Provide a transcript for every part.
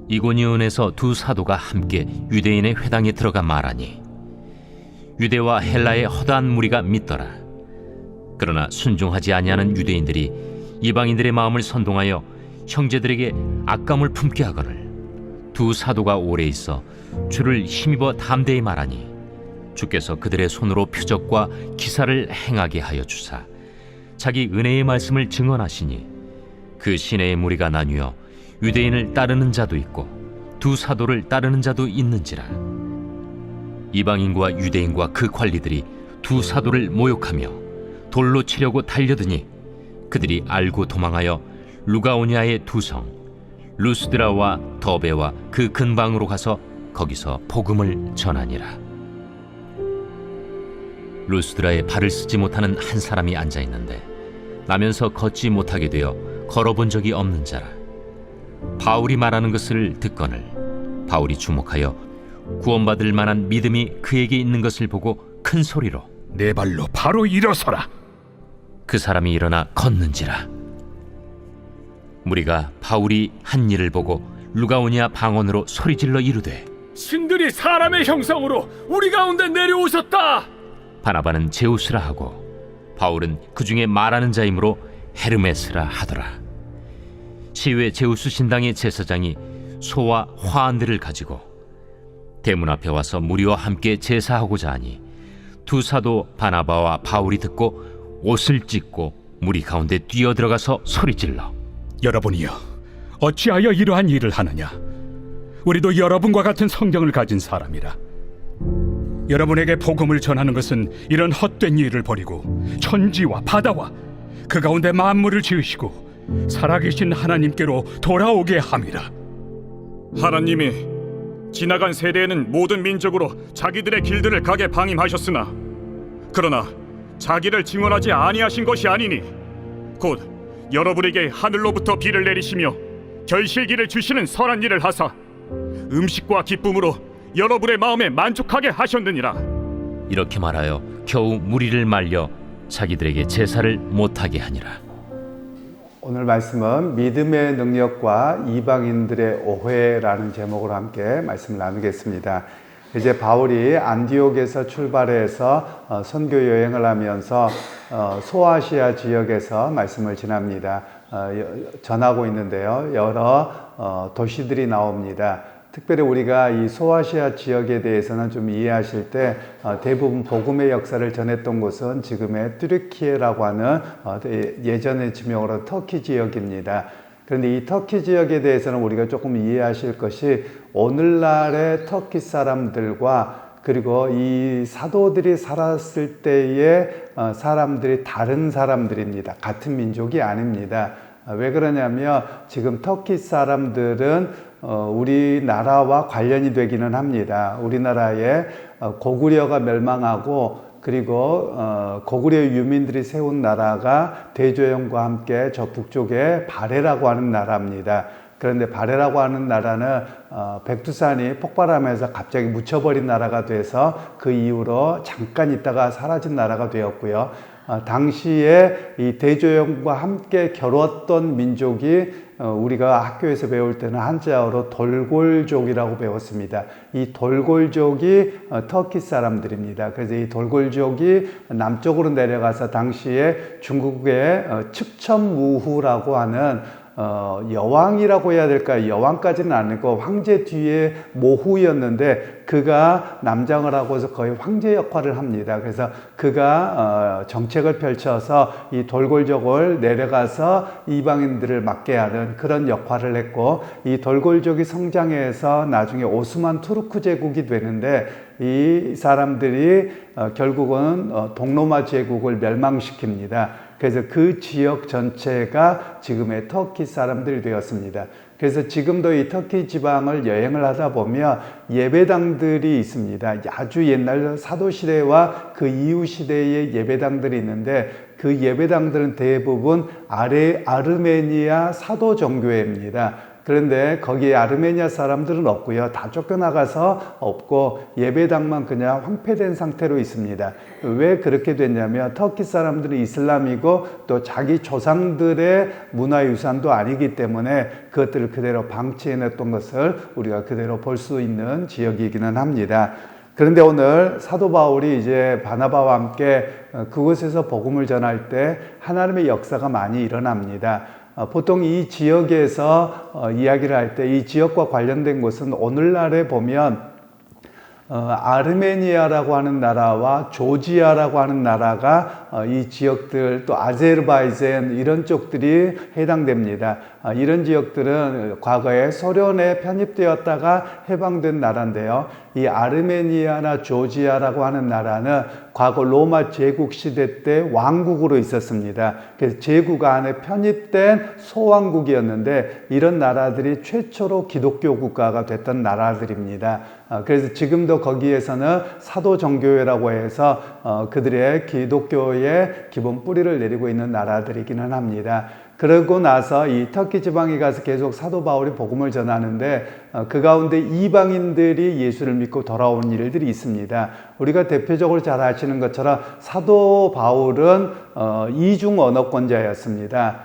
이고니온에서 두 사도가 함께 유대인의 회당에 들어가 말하니 유대와 헬라의 허다한 무리가 믿더라. 그러나 순종하지 아니하는 유대인들이 이방인들의 마음을 선동하여 형제들에게 악감을 품게 하거늘 두 사도가 오래 있어 주를 힘입어 담대히 말하니 주께서 그들의 손으로 표적과 기사를 행하게 하여 주사 자기 은혜의 말씀을 증언하시니 그 시내의 무리가 나뉘어 유대인을 따르는 자도 있고 두 사도를 따르는 자도 있는지라. 이방인과 유대인과 그 관리들이 두 사도를 모욕하며 돌로 치려고 달려드니 그들이 알고 도망하여 루가오니아의 두 성 루스드라와 더베와 그 근방으로 가서 거기서 복음을 전하니라. 루스드라에 발을 쓰지 못하는 한 사람이 앉아 있는데 나면서 걷지 못하게 되어 걸어본 적이 없는 자라. 바울이 말하는 것을 듣거늘 바울이 주목하여 구원받을 만한 믿음이 그에게 있는 것을 보고 큰 소리로 내 발로 바로 일어서라. 그 사람이 일어나 걷는지라. 무리가 바울이 한 일을 보고 루가오니아 방언으로 소리질러 이르되 신들이 사람의 형상으로 우리 가운데 내려오셨다. 바나바는 제우스라 하고 바울은 그 중에 말하는 자이므로 헤르메스라 하더라. 시외 제우스 신당의 제사장이 소와 화환들을 가지고 대문 앞에 와서 무리와 함께 제사하고자 하니 두 사도 바나바와 바울이 듣고 옷을 찢고 무리 가운데 뛰어들어가서 소리질러 여러분이여, 어찌하여 이러한 일을 하느냐? 우리도 여러분과 같은 성경을 가진 사람이라. 여러분에게 복음을 전하는 것은 이런 헛된 일을 버리고 천지와 바다와 그 가운데 만물을 지으시고 살아계신 하나님께로 돌아오게 함이라. 하나님이 지나간 세대에는 모든 민족으로 자기들의 길들을 가게 방임하셨으나 그러나 자기를 증언하지 아니하신 것이 아니니 곧 여러분에게 하늘로부터 비를 내리시며 결실기를 주시는 선한 일을 하사 음식과 기쁨으로 여러분의 마음에 만족하게 하셨느니라. 이렇게 말하여 겨우 무리를 말려 자기들에게 제사를 못하게 하니라. 오늘 말씀은 믿음의 능력과 이방인들의 오해라는 제목으로 함께 말씀을 나누겠습니다. 이제 바울이 안디옥에서 출발해서 선교 여행을 하면서 소아시아 지역에서 말씀을 전합니다. 전하고 있는데요. 여러 도시들이 나옵니다. 특별히 우리가 이 소아시아 지역에 대해서는 좀 이해하실 때 대부분 복음의 역사를 전했던 곳은 지금의 뚜르키예라고 하는 예전의 지명으로 터키 지역입니다. 그런데 이 터키 지역에 대해서는 우리가 조금 이해하실 것이 오늘날의 터키 사람들과 그리고 이 사도들이 살았을 때의 사람들이 다른 사람들입니다. 같은 민족이 아닙니다. 왜 그러냐면 지금 터키 사람들은 우리나라와 관련이 되기는 합니다. 우리나라의 고구려가 멸망하고 그리고 고구려 유민들이 세운 나라가 대조영과 함께 저 북쪽에 바레라고 하는 나라입니다. 그런데 바레라고 하는 나라는 백두산이 폭발하면서 갑자기 묻혀버린 나라가 돼서 그 이후로 잠깐 있다가 사라진 나라가 되었고요. 당시에 이 대조영과 함께 겨루었던 민족이 우리가 학교에서 배울 때는 한자어로 돌골족이라고 배웠습니다. 이 돌골족이 터키 사람들입니다. 그래서 이 돌골족이 남쪽으로 내려가서 당시에 중국의 측천무후라고 하는 여왕이라고 해야 될까요? 여왕까지는 아니고 황제 뒤에 모후였는데 그가 남장을 하고서 거의 황제 역할을 합니다. 그래서 그가 정책을 펼쳐서 이 돌골족을 내려가서 이방인들을 막게 하는 그런 역할을 했고 이 돌골족이 성장해서 나중에 오스만 투르크 제국이 되는데 이 사람들이 결국은 동로마 제국을 멸망시킵니다. 그래서 그 지역 전체가 지금의 터키 사람들이 되었습니다. 그래서 지금도 이 터키 지방을 여행을 하다 보면 예배당들이 있습니다. 아주 옛날 사도시대와 그 이후 시대의 예배당들이 있는데 그 예배당들은 대부분 아르메니아 사도 정교회입니다. 그런데 거기에 아르메니아 사람들은 없고요. 다 쫓겨나가서 없고 예배당만 그냥 황폐된 상태로 있습니다. 왜 그렇게 됐냐면 터키 사람들은 이슬람이고 또 자기 조상들의 문화유산도 아니기 때문에 그것들을 그대로 방치해냈던 것을 우리가 그대로 볼 수 있는 지역이기는 합니다. 그런데 오늘 사도 바울이 이제 바나바와 함께 그곳에서 복음을 전할 때 하나님의 역사가 많이 일어납니다. 보통 이 지역에서 이야기를 할 때 이 지역과 관련된 곳은 오늘날에 보면 아르메니아라고 하는 나라와 조지아라고 하는 나라가 이 지역들 또 아제르바이잔 이런 쪽들이 해당됩니다. 이런 지역들은 과거에 소련에 편입되었다가 해방된 나라인데요. 이 아르메니아나 조지아라고 하는 나라는 과거 로마 제국 시대 때 왕국으로 있었습니다. 그래서 제국 안에 편입된 소왕국이었는데 이런 나라들이 최초로 기독교 국가가 됐던 나라들입니다. 그래서 지금도 거기에서는 사도정교회라고 해서 그들의 기독교의 기본 뿌리를 내리고 있는 나라들이기는 합니다. 그러고 나서 이 터키 지방에 가서 계속 사도 바울이 복음을 전하는데 그 가운데 이방인들이 예수를 믿고 돌아온 일들이 있습니다. 우리가 대표적으로 잘 아시는 것처럼 사도 바울은 이중 언어권자였습니다.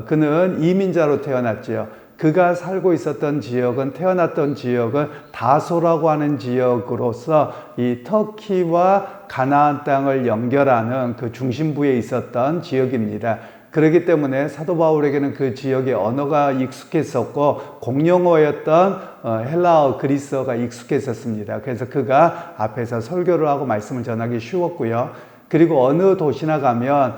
그는 이민자로 태어났지요. 그가 살고 있었던 지역은 태어났던 지역은 다소라고 하는 지역으로서 이 터키와 가나안 땅을 연결하는 그 중심부에 있었던 지역입니다. 그렇기 때문에 사도 바울에게는 그 지역의 언어가 익숙했었고 공용어였던 헬라어, 그리스어가 익숙했었습니다. 그래서 그가 앞에서 설교를 하고 말씀을 전하기 쉬웠고요. 그리고 어느 도시나 가면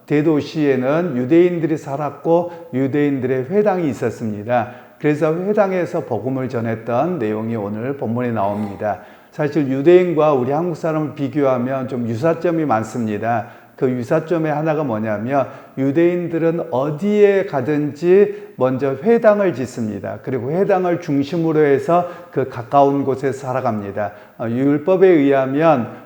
대도시에는 유대인들이 살았고 유대인들의 회당이 있었습니다. 그래서 회당에서 복음을 전했던 내용이 오늘 본문에 나옵니다. 사실 유대인과 우리 한국 사람을 비교하면 좀 유사점이 많습니다. 그 유사점의 하나가 뭐냐면 유대인들은 어디에 가든지 먼저 회당을 짓습니다. 그리고 회당을 중심으로 해서 그 가까운 곳에 살아갑니다. 율법에 의하면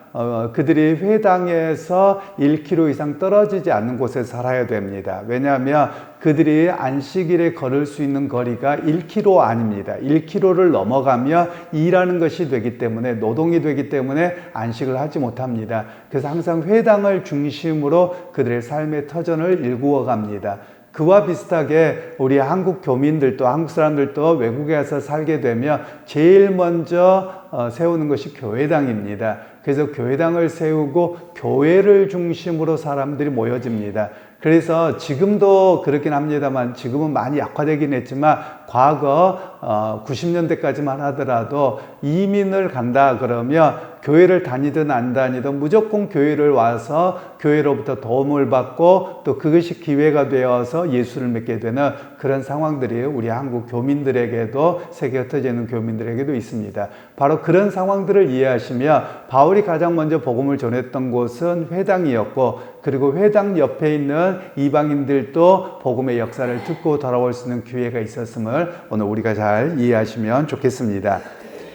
그들이 회당에서 1km 이상 떨어지지 않는 곳에 살아야 됩니다. 왜냐하면 그들이 안식일에 걸을 수 있는 거리가 1km 아닙니다. 1km를 넘어가면 일하는 것이 되기 때문에 노동이 되기 때문에 안식을 하지 못합니다. 그래서 항상 회당을 중심으로 그들의 삶의 터전을 일구어 갑니다. 그와 비슷하게 우리 한국 교민들도 한국 사람들도 외국에 가서 살게 되면 제일 먼저 세우는 것이 교회당입니다. 그래서 교회당을 세우고 교회를 중심으로 사람들이 모여집니다. 그래서 지금도 그렇긴 합니다만 지금은 많이 약화되긴 했지만 과거 90년대까지만 하더라도 이민을 간다 그러면 교회를 다니든 안 다니든 무조건 교회를 와서 교회로부터 도움을 받고 또 그것이 기회가 되어서 예수를 믿게 되는 그런 상황들이 우리 한국 교민들에게도 세계 흩어져 있는 교민들에게도 있습니다. 바로 그런 상황들을 이해하시면 바울이 가장 먼저 복음을 전했던 곳은 회당이었고 그리고 회당 옆에 있는 이방인들도 복음의 역사를 듣고 돌아올 수 있는 기회가 있었음을 오늘 우리가 잘 이해하시면 좋겠습니다.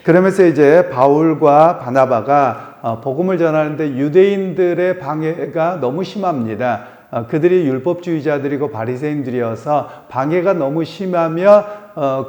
그러면서 이제 바울과 바나바가 복음을 전하는데 유대인들의 방해가 너무 심합니다. 그들이 율법주의자들이고 바리새인들이어서 방해가 너무 심하면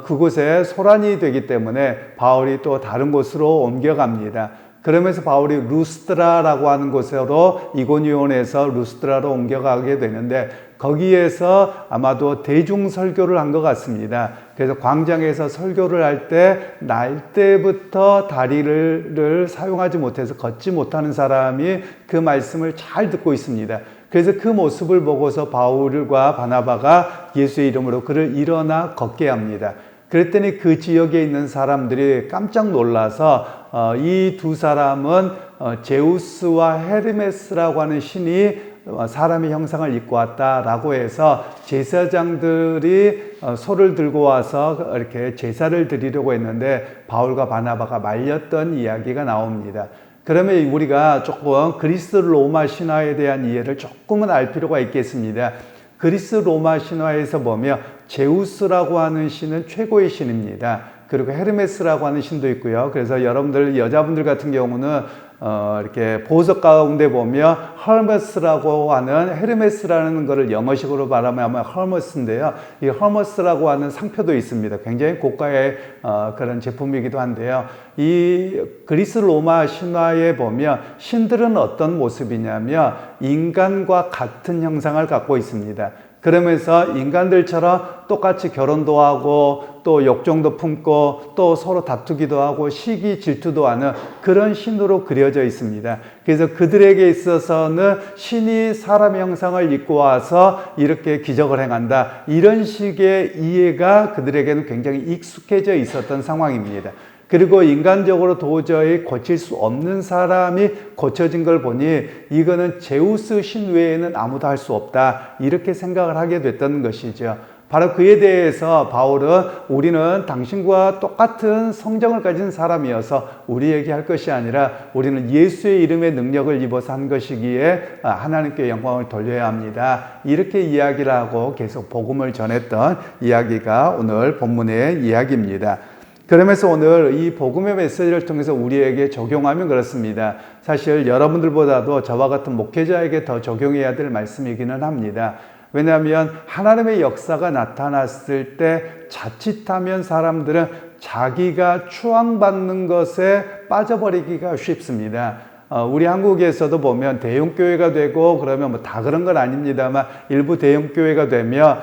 그곳에 소란이 되기 때문에 바울이 또 다른 곳으로 옮겨갑니다. 그러면서 바울이 루스드라라고 하는 곳으로 이고니온에서 루스드라로 옮겨가게 되는데 거기에서 아마도 대중 설교를 한 것 같습니다. 그래서 광장에서 설교를 할 때 날 때부터 다리를 사용하지 못해서 걷지 못하는 사람이 그 말씀을 잘 듣고 있습니다. 그래서 그 모습을 보고서 바울과 바나바가 예수의 이름으로 그를 일어나 걷게 합니다. 그랬더니 그 지역에 있는 사람들이 깜짝 놀라서 이 두 사람은 제우스와 헤르메스라고 하는 신이 사람의 형상을 입고 왔다라고 해서 제사장들이 소를 들고 와서 이렇게 제사를 드리려고 했는데 바울과 바나바가 말렸던 이야기가 나옵니다. 그러면 우리가 조금 그리스 로마 신화에 대한 이해를 조금은 알 필요가 있겠습니다. 그리스 로마 신화에서 보면 제우스라고 하는 신은 최고의 신입니다. 그리고 헤르메스라고 하는 신도 있고요. 그래서 여러분들 여자분들 같은 경우는 이렇게 보석 가운데 보면 헐머스라고 하는 헤르메스라는 것을 영어식으로 말하면 헐머스인데요. 이 헐머스라고 하는 상표도 있습니다. 굉장히 고가의 그런 제품이기도 한데요. 이 그리스 로마 신화에 보면 신들은 어떤 모습이냐면 인간과 같은 형상을 갖고 있습니다. 그러면서 인간들처럼 똑같이 결혼도 하고 또 욕정도 품고 또 서로 다투기도 하고 시기 질투도 하는 그런 신으로 그려져 있습니다. 그래서 그들에게 있어서는 신이 사람의 형상을 입고 와서 이렇게 기적을 행한다. 이런 식의 이해가 그들에게는 굉장히 익숙해져 있었던 상황입니다. 그리고 인간적으로 도저히 고칠 수 없는 사람이 고쳐진 걸 보니 이거는 제우스 신 외에는 아무도 할 수 없다. 이렇게 생각을 하게 됐던 것이죠. 바로 그에 대해서 바울은 우리는 당신과 똑같은 성정을 가진 사람이어서 우리에게 할 것이 아니라 우리는 예수의 이름의 능력을 입어서 한 것이기에 하나님께 영광을 돌려야 합니다. 이렇게 이야기를 하고 계속 복음을 전했던 이야기가 오늘 본문의 이야기입니다. 그러면서 오늘 이 복음의 메시지를 통해서 우리에게 적용하면 그렇습니다. 사실 여러분들보다도 저와 같은 목회자에게 더 적용해야 될 말씀이기는 합니다. 왜냐하면 하나님의 역사가 나타났을 때 자칫하면 사람들은 자기가 추앙받는 것에 빠져버리기가 쉽습니다. 우리 한국에서도 보면 대형교회가 되고 그러면 뭐 다 그런 건 아닙니다만 일부 대형교회가 되면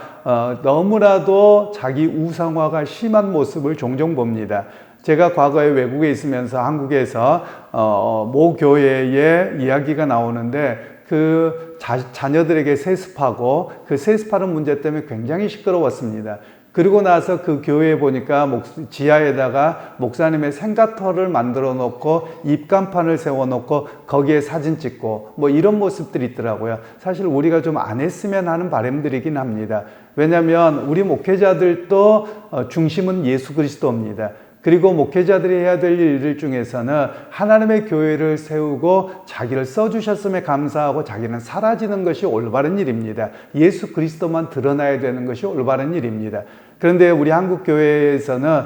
너무나도 자기 우상화가 심한 모습을 종종 봅니다. 제가 과거에 외국에 있으면서 한국에서 모 교회의 이야기가 나오는데 그 자녀들에게 세습하고 그 세습하는 문제 때문에 굉장히 시끄러웠습니다. 그리고 나서 그 교회에 보니까 지하에다가 목사님의 생가터를 만들어 놓고 입간판을 세워 놓고 거기에 사진 찍고 뭐 이런 모습들이 있더라고요. 사실 우리가 좀 안 했으면 하는 바람들이긴 합니다. 왜냐하면 우리 목회자들도 중심은 예수 그리스도입니다. 그리고 목회자들이 해야 될 일 중에서는 하나님의 교회를 세우고 자기를 써주셨음에 감사하고 자기는 사라지는 것이 올바른 일입니다. 예수 그리스도만 드러나야 되는 것이 올바른 일입니다. 그런데 우리 한국 교회에서는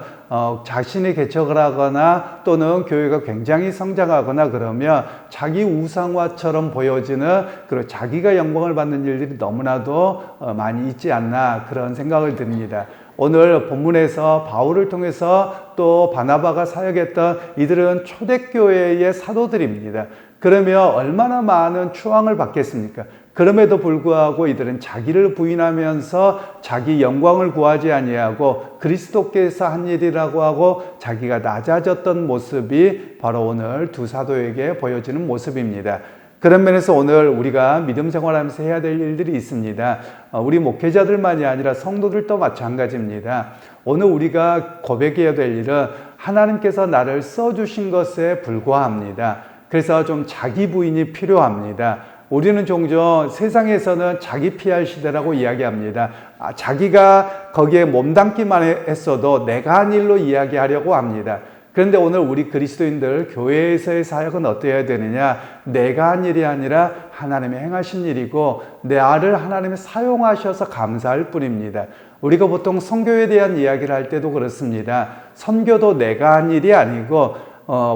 자신이 개척을 하거나 또는 교회가 굉장히 성장하거나 그러면 자기 우상화처럼 보여지는 그리고 자기가 영광을 받는 일들이 너무나도 많이 있지 않나 그런 생각을 듭니다. 오늘 본문에서 바울을 통해서 또 바나바가 사역했던 이들은 초대교회의 사도들입니다. 그러면 얼마나 많은 추앙을 받겠습니까? 그럼에도 불구하고 이들은 자기를 부인하면서 자기 영광을 구하지 아니하고 그리스도께서 한 일이라고 하고 자기가 낮아졌던 모습이 바로 오늘 두 사도에게 보여지는 모습입니다. 그런 면에서 오늘 우리가 믿음 생활하면서 해야 될 일들이 있습니다. 우리 목회자들만이 아니라 성도들도 마찬가지입니다. 오늘 우리가 고백해야 될 일은 하나님께서 나를 써주신 것에 불과합니다. 그래서 좀 자기 부인이 필요합니다. 우리는 종종 세상에서는 자기 PR 시대라고 이야기합니다. 자기가 거기에 몸담기만 했어도 내가 한 일로 이야기하려고 합니다. 그런데 오늘 우리 그리스도인들 교회에서의 사역은 어떠해야 되느냐? 내가 한 일이 아니라 하나님이 행하신 일이고 나를 하나님이 사용하셔서 감사할 뿐입니다. 우리가 보통 선교에 대한 이야기를 할 때도 그렇습니다. 선교도 내가 한 일이 아니고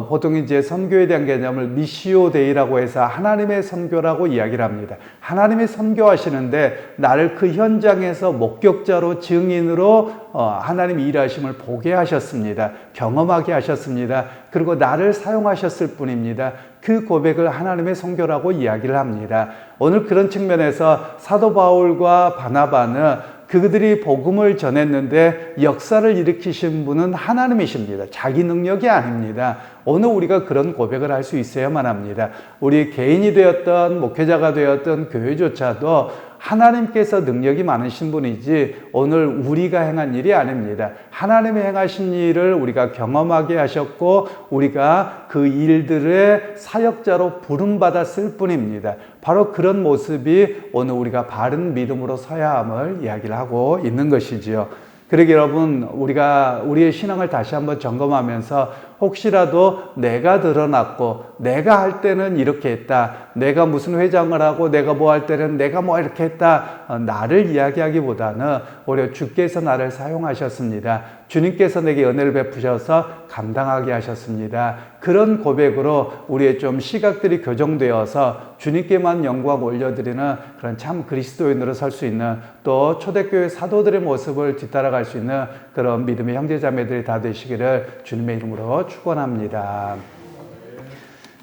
보통 이제 선교에 대한 개념을 미시오 데이라고 해서 하나님의 선교라고 이야기를 합니다. 하나님이 선교하시는데 나를 그 현장에서 목격자로 증인으로 하나님이 일하심을 보게 하셨습니다. 경험하게 하셨습니다. 그리고 나를 사용하셨을 뿐입니다. 그 고백을 하나님의 선교라고 이야기를 합니다. 오늘 그런 측면에서 사도 바울과 바나바는 그들이 복음을 전했는데 역사를 일으키신 분은 하나님이십니다. 자기 능력이 아닙니다. 오늘 우리가 그런 고백을 할 수 있어야만 합니다. 우리 개인이 되었던 목회자가 되었던 교회조차도 하나님께서 능력이 많으신 분이지 오늘 우리가 행한 일이 아닙니다. 하나님이 행하신 일을 우리가 경험하게 하셨고 우리가 그 일들의 사역자로 부름받았을 뿐입니다. 바로 그런 모습이 오늘 우리가 바른 믿음으로 서야 함을 이야기를 하고 있는 것이지요. 그러게 여러분 우리가 우리의 신앙을 다시 한번 점검하면서 혹시라도 내가 드러났고 내가 할 때는 이렇게 했다. 내가 무슨 회장을 하고 내가 뭐 할 때는 내가 뭐 이렇게 했다. 나를 이야기하기보다는 오히려 주께서 나를 사용하셨습니다. 주님께서 내게 은혜를 베푸셔서 감당하게 하셨습니다. 그런 고백으로 우리의 좀 시각들이 교정되어서 주님께만 영광 올려드리는 그런 참 그리스도인으로 설 수 있는, 또 초대교회 사도들의 모습을 뒤따라갈 수 있는 그런 믿음의 형제자매들이 다 되시기를 주님의 이름으로 축원합니다.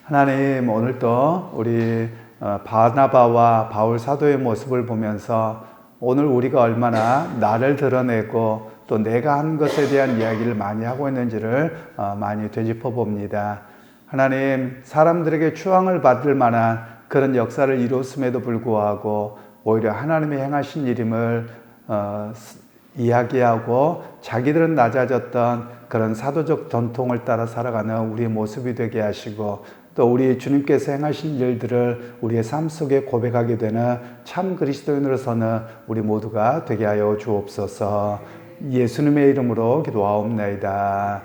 하나님, 오늘도 우리 바나바와 바울 사도의 모습을 보면서 오늘 우리가 얼마나 나를 드러내고 또 내가 한 것에 대한 이야기를 많이 하고 있는지를 많이 되짚어 봅니다. 하나님, 사람들에게 추앙을 받을 만한 그런 역사를 이뤘음에도 불구하고 오히려 하나님의 행하신 일임을 이야기하고 자기들은 낮아졌던 그런 사도적 전통을 따라 살아가는 우리의 모습이 되게 하시고, 또 우리 주님께서 행하신 일들을 우리의 삶 속에 고백하게 되는 참 그리스도인으로서는 우리 모두가 되게 하여 주옵소서. 예수님의 이름으로 기도하옵나이다.